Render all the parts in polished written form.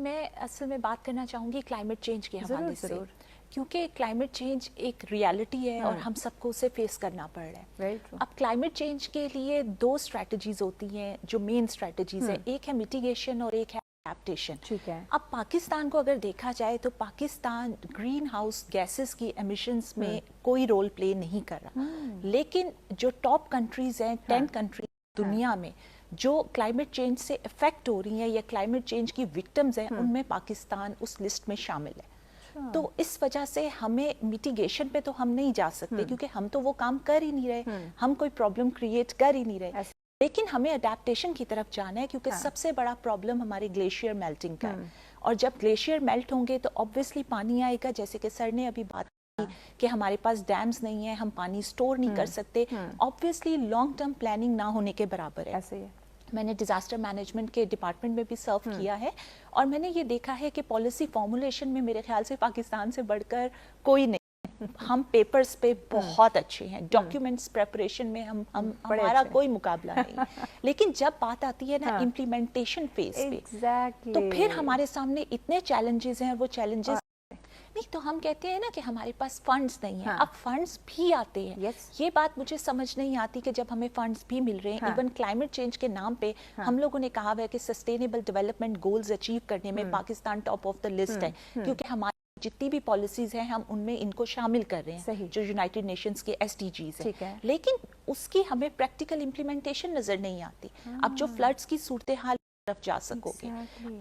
मैं असल में बात करना चाहूँगी क्लाइमेट चेंज के हवाले से, ज़रूर। क्योंकि क्लाइमेट चेंज एक रियलिटी है और हम सबको उसे फेस करना पड़ रहा है। अब क्लाइमेट चेंज के लिए दो स्ट्रैटेजीज होती हैं जो मेन स्ट्रैटेजीज हैं, एक है मिटिगेशन और एक है एडेप्टेशन। ठीक है। अब पाकिस्तान को अगर देखा जाए तो पाकिस्तान ग्रीन हाउस गैसेस की एमिशंस में कोई रोल प्ले नहीं कर रहा, लेकिन जो टॉप कंट्रीज हैं 10 कंट्रीज दुनिया में जो क्लाइमेट चेंज से इफेक्ट हो रही हैं या क्लाइमेट चेंज की विक्टिम्स हैं, उनमें पाकिस्तान उस लिस्ट में शामिल है। तो इस वजह से हमें मिटिगेशन पे तो हम नहीं जा सकते क्योंकि हम तो वो काम कर ही नहीं रहे, हम कोई प्रॉब्लम क्रिएट कर ही नहीं रहे, लेकिन हमें अडेप्टेशन की तरफ जाना है क्योंकि सबसे बड़ा प्रॉब्लम हमारे ग्लेशियर मेल्टिंग का है। और जब ग्लेशियर मेल्ट होंगे तो ऑब्वियसली पानी आएगा, जैसे कि सर ने अभी बात कि हमारे पास डैम्स नहीं है, हम पानी स्टोर नहीं कर सकते, ऑब्वियसली लॉन्ग टर्म प्लानिंग ना होने के बराबर है। ऐसे है। मैंने डिजास्टर मैनेजमेंट के डिपार्टमेंट में भी सर्व किया है और मैंने ये देखा है कि पॉलिसी फॉर्मुलेशन में मेरे ख्याल से पाकिस्तान से बढ़कर कोई नहीं। हम पेपर्स पे बहुत अच्छे हैं, डॉक्यूमेंट्स प्रेपरेशन में हम हमारा कोई मुकाबला नहीं, लेकिन जब बात आती है ना इम्प्लीमेंटेशन फेज पे, तो फिर हमारे सामने इतने चैलेंजेस हैं और वो चैलेंजेस नहीं, तो हम कहते हैं ना कि हमारे पास फंड्स नहीं है। अब फंड्स भी आते हैं, ये बात मुझे समझ नहीं आती कि जब हमें फंड्स भी मिल रहे हैं, इवन क्लाइमेट चेंज के नाम पे हम लोगों ने कहा हुआ है कि सस्टेनेबल डेवलपमेंट गोल्स अचीव करने में Pakistan top of the list है, क्योंकि हमारी जितनी भी पॉलिसीज हैं हम उनमें इनको शामिल कर रहे हैं जो यूनाइटेड नेशंस के SDGs हैं, लेकिन उसकी हमें प्रैक्टिकल इम्प्लीमेंटेशन नजर नहीं आती। अब जो फ्लड्स की सूरत हाल तरफ जा सकोगे,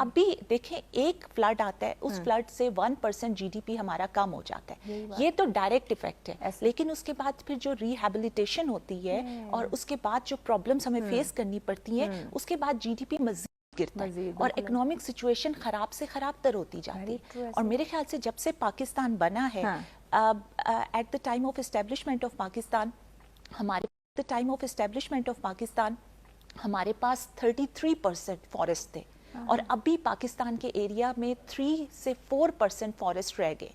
अभी देखें एक फ्लड आता है, उस फ्लड से 1% GDP हमारा कम हो जाता है, ये तो डायरेक्ट इफेक्ट है, लेकिन उसके बाद फिर जो रिहैबिलिटेशन होती है और उसके बाद जो प्रॉब्लम्स हमें फेस करनी पड़ती हैं, उसके बाद GDP मजीद गिरता है और इकोनॉमिक सिचुएशन खराब से खराब तर होती जाती है। और मेरे ख्याल से जब से पाकिस्तान बना है, at the time of establishment of Pakistan, हमारे पास 33% फॉरेस्ट थे और अभी पाकिस्तान के एरिया में 3 से 4% फॉरेस्ट रह गए।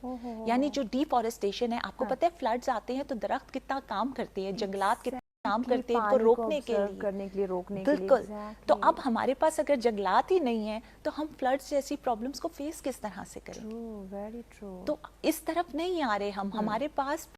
यानी जो डिफॉरेस्टेशन है, आपको पता है फ्लड्स आते हैं तो दरख्त कितना काम करते हैं, जंगलात कितना काम करते हैं इनको रोकने के लिए, बिल्कुल। तो अब हमारे पास अगर जंगलात ही नहीं है तो हम फ्लड्स जैसी प्रॉब्लम्स को फेस किस तरह से करेंगे? तो इस तरफ नहीं आ रहे हम, हमारे पास